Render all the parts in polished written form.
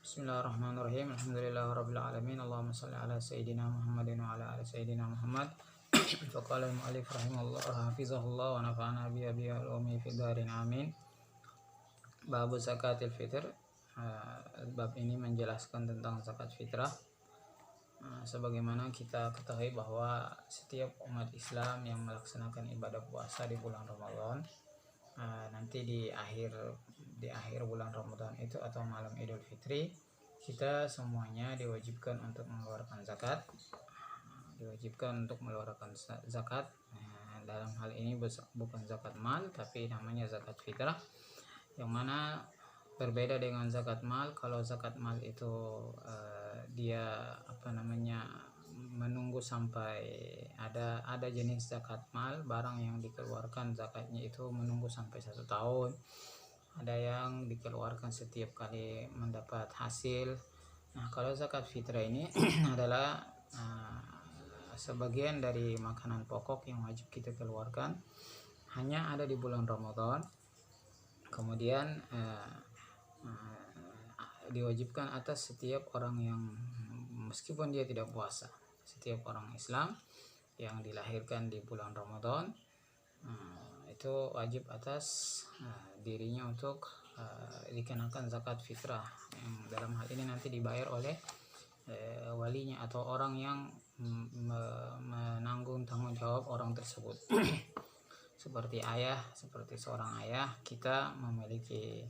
Bismillahirrahmanirrahim. Alhamdulillahirabbil alamin. Allahumma shalli ala sayyidina Muhammadin wa ala ali sayyidina Muhammad. Faqala al-mu'allif rahimahullah hafizahullah wa nafa'ana bi al-umi fi darin amin. Bab zakatil fitr. Bab ini menjelaskan tentang zakat fitrah. Sebagaimana kita ketahui bahwa setiap umat Islam yang melaksanakan ibadah puasa di bulan Ramadan, nanti di akhir bulan Ramadan itu atau malam Idul Fitri, kita semuanya diwajibkan untuk mengeluarkan zakat. Dalam hal ini bukan zakat mal, tapi namanya zakat fitrah, yang mana berbeda dengan zakat mal. Kalau zakat mal itu dia menunggu sampai ada jenis zakat mal, barang yang dikeluarkan zakatnya itu menunggu sampai 1 tahun, ada yang dikeluarkan setiap kali mendapat hasil. Nah, kalau zakat fitrah ini adalah sebagian dari makanan pokok yang wajib kita keluarkan, hanya ada di bulan Ramadan. Kemudian diwajibkan atas setiap orang yang meskipun dia tidak puasa, setiap orang Islam yang dilahirkan di bulan Ramadan, itu wajib atas dirinya untuk dikenakan zakat fitrah, yang dalam hal ini nanti dibayar oleh walinya atau orang yang menanggung tanggung jawab orang tersebut. Seperti seorang ayah, kita memiliki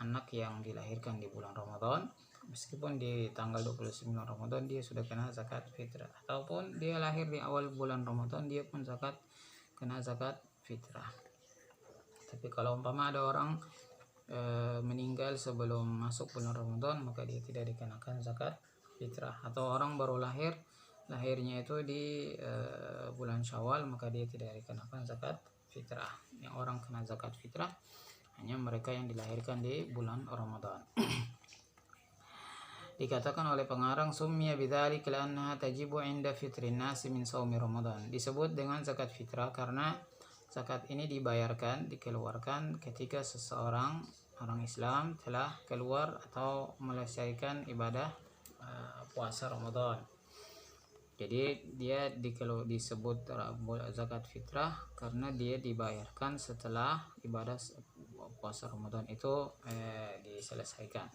anak yang dilahirkan di bulan Ramadan, meskipun di tanggal 29 Ramadan dia sudah kena zakat fitrah, ataupun dia lahir di awal bulan Ramadan, dia pun kena zakat fitrah. Tapi kalau umpama ada orang meninggal sebelum masuk bulan Ramadan, maka dia tidak dikenakan zakat fitrah. Atau orang baru lahirnya itu di bulan Syawal, maka dia tidak dikenakan zakat fitrah. Yang orang kena zakat fitrah hanya mereka yang dilahirkan di bulan Ramadan. Dikatakan oleh pengarang, summiya bidzalika li'annaha tajibu 'inda fitrin nasi min shaumi Ramadan. Disebut dengan zakat fitrah karena zakat ini dikeluarkan ketika seseorang orang Islam telah keluar atau menyelesaikan ibadah puasa Ramadan. Jadi dia disebut zakat fitrah karena dia dibayarkan setelah ibadah puasa Ramadan itu diselesaikan.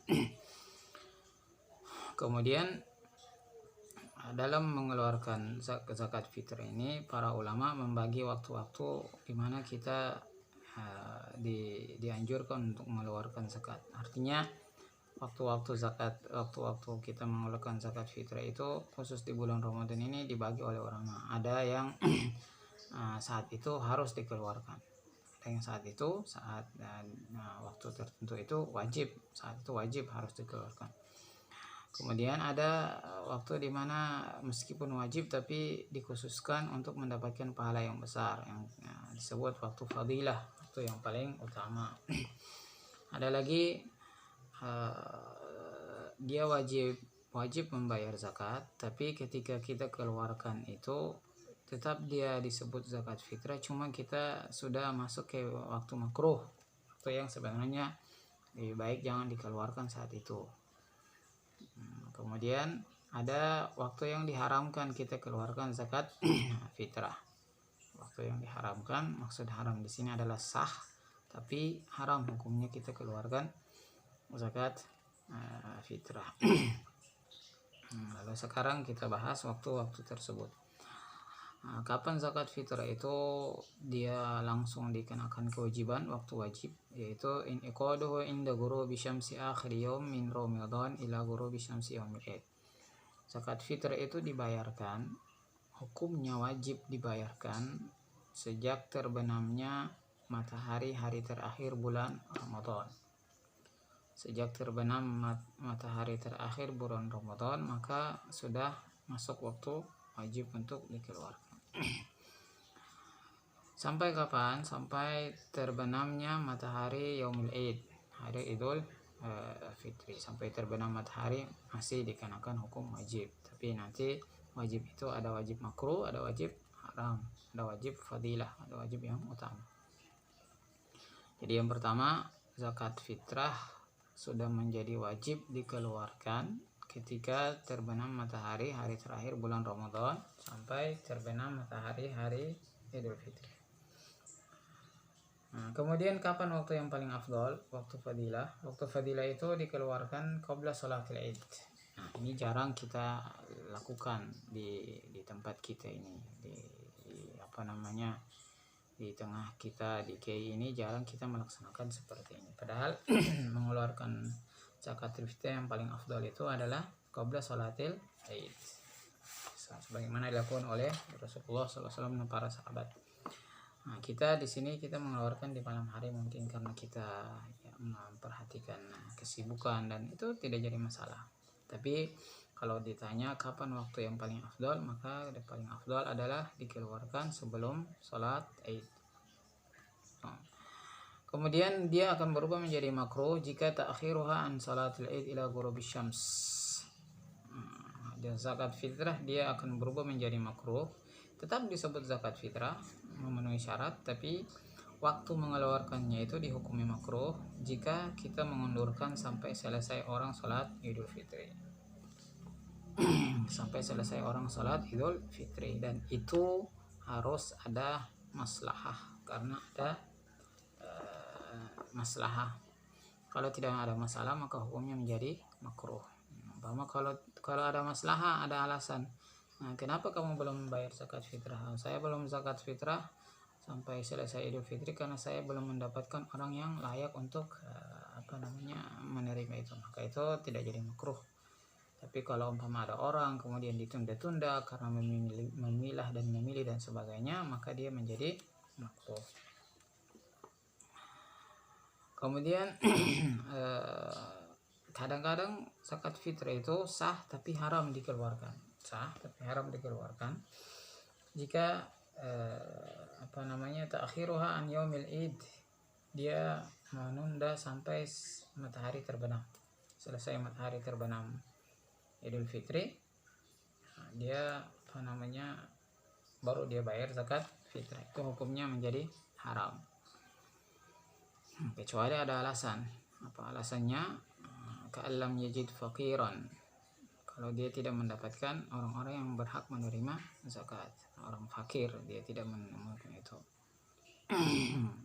Kemudian dalam mengeluarkan zakat fitrah ini, para ulama membagi waktu-waktu di mana kita dianjurkan untuk mengeluarkan zakat. Artinya waktu-waktu kita mengeluarkan zakat fitrah itu khusus di bulan Ramadan ini dibagi oleh ulama. Ada yang saat itu harus dikeluarkan, ada yang saat waktu tertentu itu wajib harus dikeluarkan. Kemudian ada waktu di mana meskipun wajib tapi dikhususkan untuk mendapatkan pahala yang besar, yang disebut waktu fadilah, waktu yang paling utama. Ada lagi dia wajib membayar zakat, tapi ketika kita keluarkan itu tetap dia disebut zakat fitrah, cuma kita sudah masuk ke waktu makruh, waktu yang sebenarnya lebih baik jangan dikeluarkan saat itu. Kemudian ada waktu yang diharamkan kita keluarkan zakat fitrah. Waktu yang diharamkan, maksud haram di sini adalah sah, tapi haram hukumnya kita keluarkan zakat fitrah. Lalu sekarang kita bahas waktu-waktu tersebut. Kapan zakat fitrah itu dia langsung dikenakan kewajiban, waktu wajib, yaitu in iqaduhu inda ghurubi syamsi akhir yaum min Ramadan ila ghurubi syamsi yaumil Id. Zakat fitrah itu dibayarkan, hukumnya wajib dibayarkan sejak terbenamnya matahari hari terakhir bulan Ramadan. Sejak terbenam matahari terakhir bulan Ramadan, maka sudah masuk waktu wajib untuk dikeluarkan. Sampai kapan? Sampai terbenamnya matahari yaumil Id, hari Idul Fitri. Sampai terbenam matahari masih dikenakan hukum wajib. Tapi nanti wajib itu ada wajib makruh, ada wajib haram, ada wajib fadilah, ada wajib yang utama. Jadi yang pertama, zakat fitrah sudah menjadi wajib dikeluarkan ketika terbenam matahari hari terakhir bulan Ramadan sampai terbenam matahari hari Idul Fitri. Nah, kemudian kapan waktu yang paling afdol? Waktu fadilah. Waktu fadilah itu dikeluarkan qabla sholatil Id. Nah, ini jarang kita lakukan di tempat kita ini, di di tengah kita di KI ini jarang kita melaksanakan seperti ini. Padahal mengeluarkan zakatul fitri yang paling afdol itu adalah qabla sholatil Id. Sebagaimana dilakukan oleh Rasulullah SAW dan para sahabat. Nah, kita di sini kita mengeluarkan di malam hari mungkin karena kita memperhatikan kesibukan dan itu tidak jadi masalah. Tapi kalau ditanya kapan waktu yang paling afdol, maka yang paling afdol adalah dikeluarkan sebelum sholat Id. Kemudian dia akan berubah menjadi makruh jika ta'khiruha an salatil Id ila ghurubis syams. Dan zakat fitrah dia akan berubah menjadi makruh. Tetap disebut zakat fitrah, memenuhi syarat, tapi waktu mengeluarkannya itu dihukumi makruh jika kita mengundurkan sampai selesai orang sholat Idul Fitri. Sampai selesai orang sholat Idul Fitri, dan itu harus ada maslahah, karena ada maslahah. Kalau tidak ada masalah maka hukumnya menjadi makruh. Umpama kalau ada maslahah, ada alasan. Nah, kenapa kamu belum bayar zakat fitrah? Saya belum zakat fitrah sampai selesai Idul Fitri karena saya belum mendapatkan orang yang layak untuk menerima itu. Maka itu tidak jadi makruh. Tapi kalau umpama ada orang kemudian ditunda-tunda karena memilah dan memilih dan sebagainya, maka dia menjadi makruh. Kemudian kadang-kadang zakat fitrah itu sah tapi haram dikeluarkan. Jika ta'khiruha an yaumil Id, dia menunda sampai matahari terbenam. Selesai matahari terbenam Idul Fitri, dia baru dia bayar zakat fitrah. Itu hukumnya menjadi haram. Kecuali ada alasan. Apa alasannya? Ka'allam yajid faqiran. Kalau dia tidak mendapatkan orang-orang yang berhak menerima zakat, orang fakir, dia tidak menemukan itu.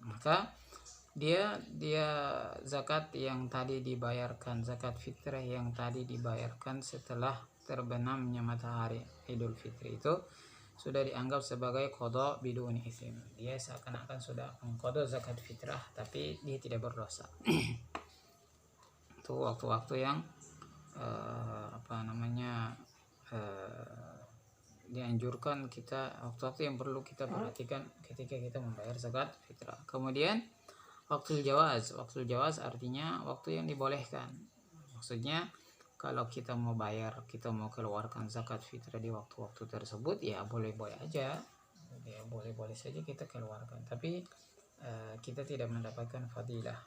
Maka dia zakat yang tadi dibayarkan, zakat fitrah yang tadi dibayarkan setelah terbenamnya matahari Idul Fitri itu sudah dianggap sebagai qada biduni ithm. Dia seakan-akan sudah mengqada zakat fitrah tapi dia tidak berdosa. Itu waktu-waktu yang dianjurkan kita, waktu-waktu yang perlu kita perhatikan ketika kita membayar zakat fitrah. Kemudian waktu jawaz artinya waktu yang dibolehkan. Maksudnya kalau kita mau bayar, kita mau keluarkan zakat fitrah di waktu-waktu tersebut, ya boleh-boleh aja, ya boleh-boleh saja kita keluarkan. Tapi kita tidak mendapatkan fadilah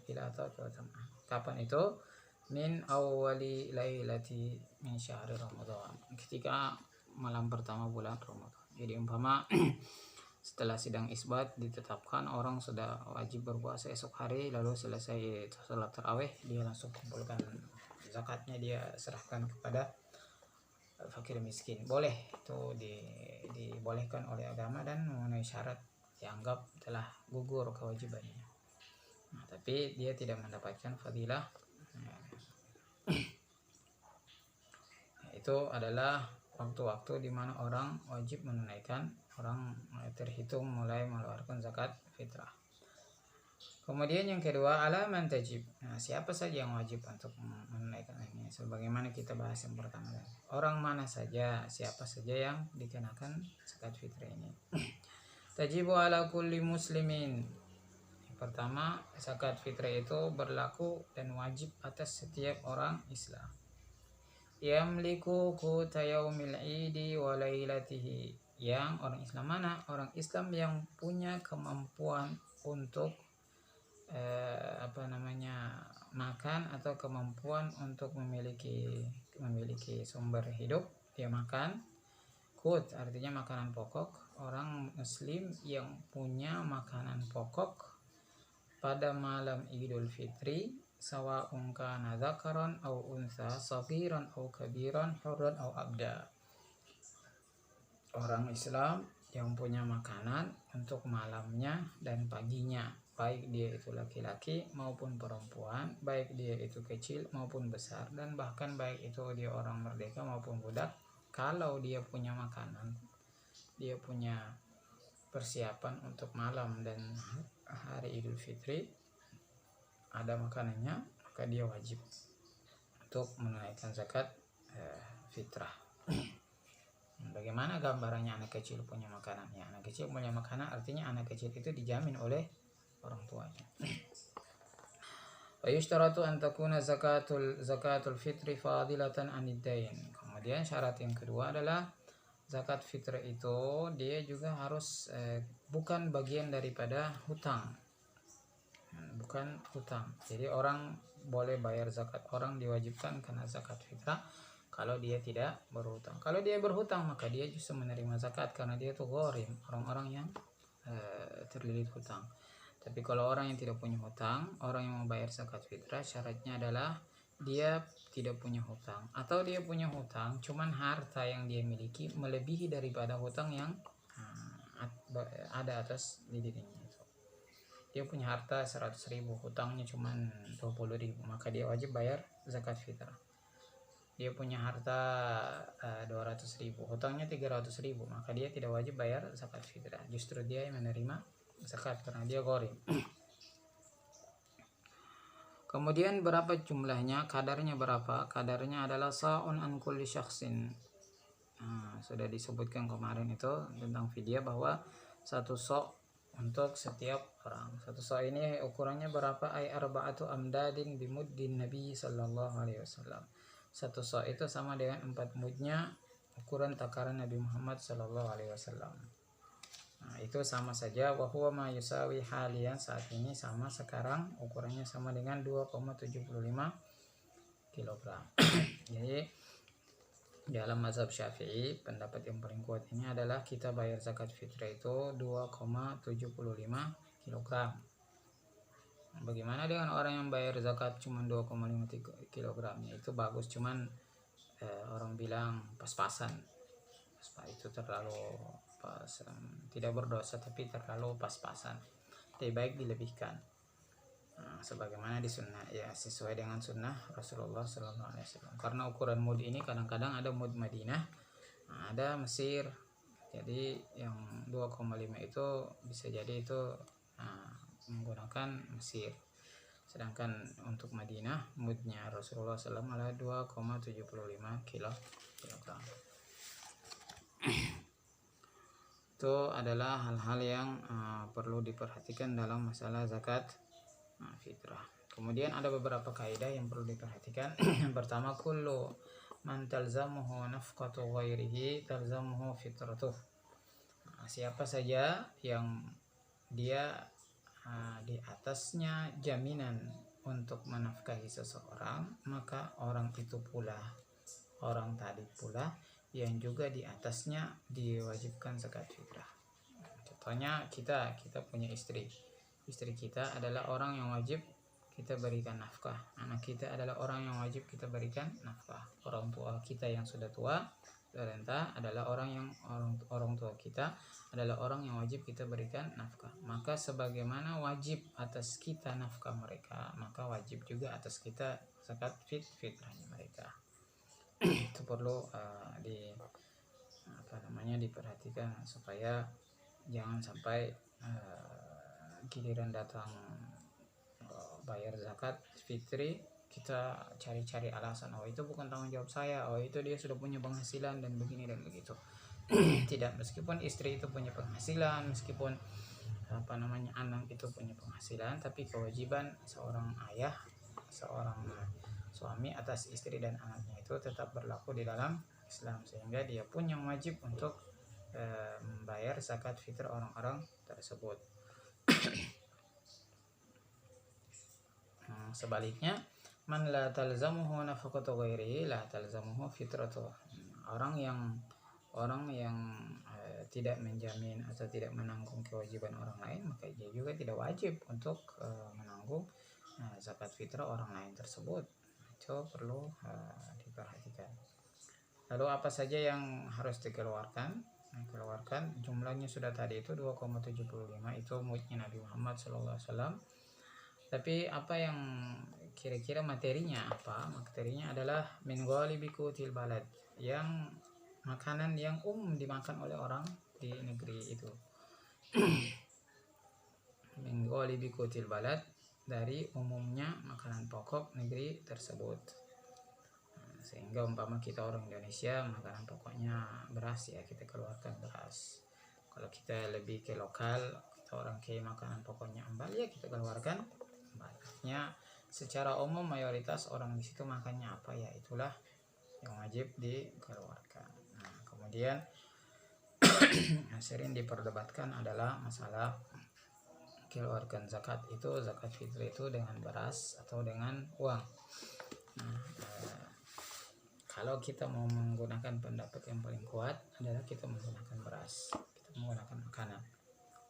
atau keutamaan. Kapan itu? Min awwali lailati min syahri Ramadan, ketika malam pertama bulan Ramadan. Jadi umpama setelah sidang isbat ditetapkan orang sudah wajib berpuasa esok hari, lalu selesai salat tarawih dia langsung kumpulkan zakatnya, dia serahkan kepada fakir miskin. Boleh, itu dibolehkan oleh agama dan memenuhi syarat, dianggap telah gugur kewajibannya. Nah, tapi dia tidak mendapatkan fadilah. Itu adalah waktu-waktu di mana orang wajib menunaikan, orang terhitung mulai mengeluarkan zakat fitrah. Kemudian yang kedua, alaman tajib. Nah, siapa saja yang wajib untuk menunaikan ini? Sebagaimana kita bahas yang pertama, orang mana saja, siapa saja yang dikenakan zakat fitrah ini. Tajibu ala kulli muslimin. Yang pertama, zakat fitrah itu berlaku dan wajib atas setiap orang Islam. Yamliku quta yaumil idi wa lailatihi. Yang orang Islam mana? Orang Islam yang punya kemampuan untuk makan atau kemampuan untuk memiliki sumber hidup, dia makan. Qut artinya makanan pokok. Orang muslim yang punya makanan pokok pada malam Idul Fitri sawa'un kana dzakaran aw untha, saghiran aw kabiran, hurran aw abda. Orang Islam yang punya makanan untuk malamnya dan paginya, baik dia itu laki-laki maupun perempuan, baik dia itu kecil maupun besar, dan bahkan baik itu dia orang merdeka maupun budak, kalau dia punya makanan, dia punya persiapan untuk malam dan hari Idul Fitri, ada makanannya, maka dia wajib untuk menunaikan zakat fitrah. Bagaimana gambarannya anak kecil punya makanan? Ya, anak kecil punya makanan artinya anak kecil itu dijamin oleh orang tuanya. Wa yushtaratu an takuna zakatul fitri fadilatan anid dain. Kemudian syarat yang kedua adalah zakat fitrah itu dia juga harus bukan bagian daripada hutang. Bukan hutang. Jadi orang boleh bayar zakat, orang diwajibkan kena zakat fitrah kalau dia tidak berhutang. Kalau dia berhutang maka dia justru menerima zakat karena dia itu gharim, orang-orang yang terlilit hutang. Tapi kalau orang yang tidak punya hutang, orang yang mau bayar zakat fitrah, syaratnya adalah dia tidak punya hutang, atau dia punya hutang cuman harta yang dia miliki melebihi daripada hutang yang ada atas dirinya. Dia punya harta 100.000, hutangnya cuman 20.000, maka dia wajib bayar zakat fitrah. Dia punya harta 200.000, hutangnya 300.000, maka dia tidak wajib bayar zakat fitrah. Justru dia yang menerima zakat karena dia gharim. Kemudian berapa jumlahnya, kadarnya berapa? Kadarnya adalah sa'un an kulli syakhsin. Sudah disebutkan kemarin itu tentang fidyah bahwa satu sok untuk setiap orang. Satu sok ini ukurannya berapa? Ay arba'atu amdadin bimuddin Nabi sallallahu alaihi wasallam. Satu sok itu sama dengan 4 mudnya ukuran takaran Nabi Muhammad sallallahu alaihi wasallam. Itu sama saja, wa huwa ma yusawi halian, saat ini sama sekarang ukurannya sama dengan 2,75 kg. Jadi dalam mazhab Syafi'i, pendapat yang paling kuat ini adalah kita bayar zakat fitrah itu 2,75 kg. Bagaimana dengan orang yang bayar zakat cuma 2,5 kg? Itu bagus, cuman orang bilang pas-pasan. Itu terlalu pas, tidak berdosa tapi terlalu pas-pasan. Lebih baik dilebihkan. Sebagaimana di sunnah, ya sesuai dengan sunnah Rasulullah SAW. Karena ukuran mud ini kadang-kadang ada mud Madinah, ada Mesir. Jadi yang 2,5 itu bisa jadi itu menggunakan Mesir. Sedangkan untuk Madinah mudnya Rasulullah SAW adalah 2,75 kg. Itu adalah hal-hal yang perlu diperhatikan dalam masalah zakat fitrah. Kemudian ada beberapa kaidah yang perlu diperhatikan. Yang pertama, kullu man talzamuhu nafqatu ghairihi talzamuhu fitratuh. Siapa saja yang dia di atasnya jaminan untuk menafkahi seseorang, maka orang itu pula, orang tadi pula yang juga di atasnya diwajibkan zakat fitrah. Contohnya kita punya istri kita adalah orang yang wajib kita berikan nafkah. Anak kita adalah orang yang wajib kita berikan nafkah. Orang tua kita yang sudah tua renta adalah orang tua kita adalah orang yang wajib kita berikan nafkah. Maka sebagaimana wajib atas kita nafkah mereka, maka wajib juga atas kita zakat fitrahnya mereka. Itu perlu diperhatikan supaya jangan sampai giliran datang bayar zakat fitri kita cari-cari alasan, oh itu bukan tanggung jawab saya, oh itu dia sudah punya penghasilan dan begini dan begitu. Tidak, meskipun istri itu punya penghasilan, meskipun anak itu punya penghasilan, tapi kewajiban seorang ayah, seorang suami atas istri dan anaknya itu tetap berlaku di dalam Islam, sehingga dia pun yang wajib untuk membayar zakat fitrah orang-orang tersebut. Sebaliknya, man la talzamuhu nafaqatu ghairihi la talzamuhu fitratuh. Orang yang tidak menjamin atau tidak menanggung kewajiban orang lain, maka dia juga tidak wajib untuk menanggung zakat fitrah orang lain tersebut. Itu perlu diperhatikan. Lalu apa saja yang harus dikeluarkan? Keluarkan jumlahnya sudah tadi itu 2,75, itu muidnya Nabi Muhammad SAW. Tapi apa yang kira-kira materinya apa? Materinya adalah min ghalibi qutil balad, yang makanan yang dimakan oleh orang di negeri itu. Min ghalibi qutil balad, dari umumnya makanan pokok negeri tersebut. Sehingga umpama kita orang Indonesia makanan pokoknya beras, ya kita keluarkan beras. Kalau kita lebih ke lokal, kita orang ke makanan pokoknya ambal, ya kita keluarkan ambal. Artinya secara umum mayoritas orang di situ makannya apa, ya itulah yang wajib dikeluarkan. Nah, kemudian sering diperdebatkan adalah masalah keluarkan zakat itu, zakat fitrah itu dengan beras atau dengan uang. Nah, kalau kita mau menggunakan pendapat yang paling kuat adalah kita menggunakan beras, kita menggunakan makanan,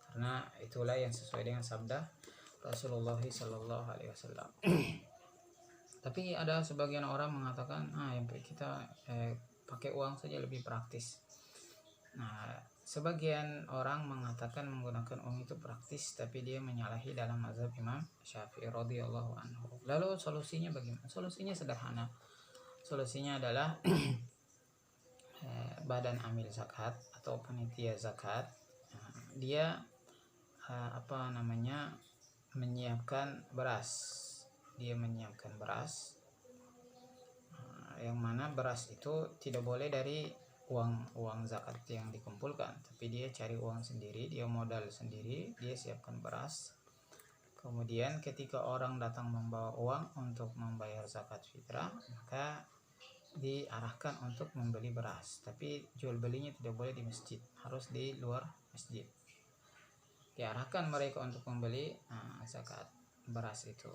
karena itulah yang sesuai dengan sabda Rasulullah Sallallahu Alaihi Wasallam. Tapi ada sebagian orang mengatakan, yang kita pakai uang saja lebih praktis. Nah, sebagian orang mengatakan menggunakan uang itu praktis, tapi dia menyalahi dalam mazhab Imam Syafi'i radhiyallahu anhu. Lalu solusinya bagaimana? Solusinya sederhana. Solusinya adalah badan amil zakat atau panitia zakat, dia menyiapkan beras. Dia menyiapkan beras, yang mana beras itu tidak boleh dari uang zakat yang dikumpulkan, tapi dia cari uang sendiri, dia modal sendiri, dia siapkan beras. Kemudian ketika orang datang membawa uang untuk membayar zakat fitrah, maka diarahkan untuk membeli beras, tapi jual belinya tidak boleh di masjid, harus di luar masjid. Diarahkan mereka untuk membeli zakat beras itu.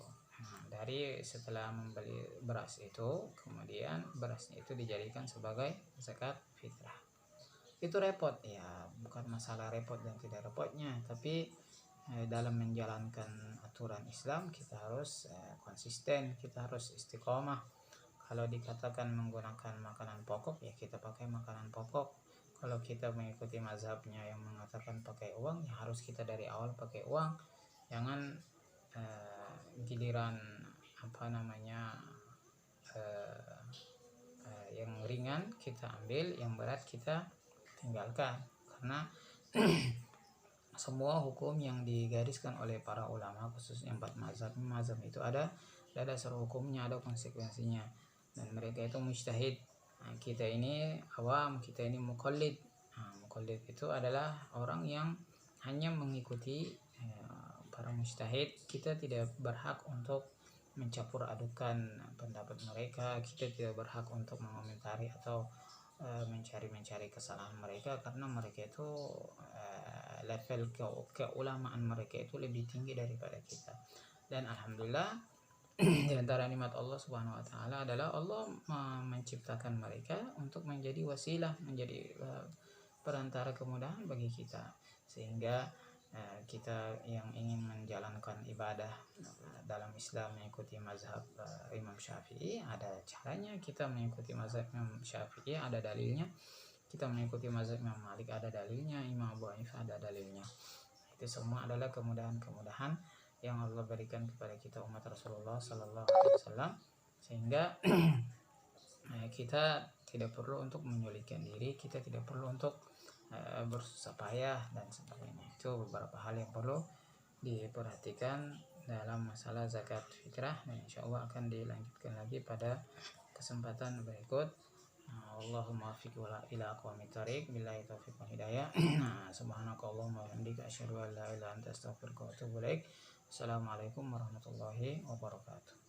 Dari setelah membeli beras itu, kemudian berasnya itu dijadikan sebagai zakat fitrah. Itu repot ya, bukan masalah repot dan tidak repotnya, tapi dalam menjalankan aturan Islam kita harus konsisten, kita harus istiqomah. Kalau dikatakan menggunakan makanan pokok, ya kita pakai makanan pokok. Kalau kita mengikuti mazhabnya yang mengatakan pakai uang, ya harus kita dari awal pakai uang. Jangan giliran yang ringan kita ambil, yang berat kita tinggalkan. Karena semua hukum yang digariskan oleh para ulama, khususnya 4 mazhab itu ada dasar hukumnya, ada konsekuensinya, dan mereka itu mujtahid. Kita ini awam, kita ini muqallid. Muqallid itu adalah orang yang hanya mengikuti para mujtahid. Kita tidak berhak untuk mencampur adukan pendapat mereka, kita tidak berhak untuk mengomentari atau mencari kesalahan mereka, karena mereka itu level keulamaan mereka itu lebih tinggi daripada kita. Dan alhamdulillah di antara nikmat Allah Subhanahu wa taala adalah Allah menciptakan mereka untuk menjadi wasilah, menjadi perantara kemudahan bagi kita, sehingga kita yang ingin menjalankan ibadah dalam Islam mengikuti mazhab Imam Syafi'i, ada caranya. Kita mengikuti mazhab Imam Syafi'i, ada dalilnya. Kita mengikuti mazhab Imam Malik, ada dalilnya. Imam Abu Hanifah, ada dalilnya. Itu semua adalah kemudahan-kemudahan yang Allah berikan kepada kita umat Rasulullah Sallallahu Alaihi Wasallam, sehingga kita tidak perlu untuk menyulitkan diri, kita tidak perlu untuk bersusah payah dan sebagainya. Itu beberapa hal yang perlu diperhatikan dalam masalah zakat fitrah, dan insya Allah akan dilanjutkan lagi pada kesempatan berikut. Allahumma waffiq ila aqwamit thariq, billahi taufiq wal hidayah. Subhanakallahumma wa bihamdika asyhadu an la ilaha illa anta astaghfiruka wa atubu ilaik. Assalamualaikum warahmatullahi wabarakatuh.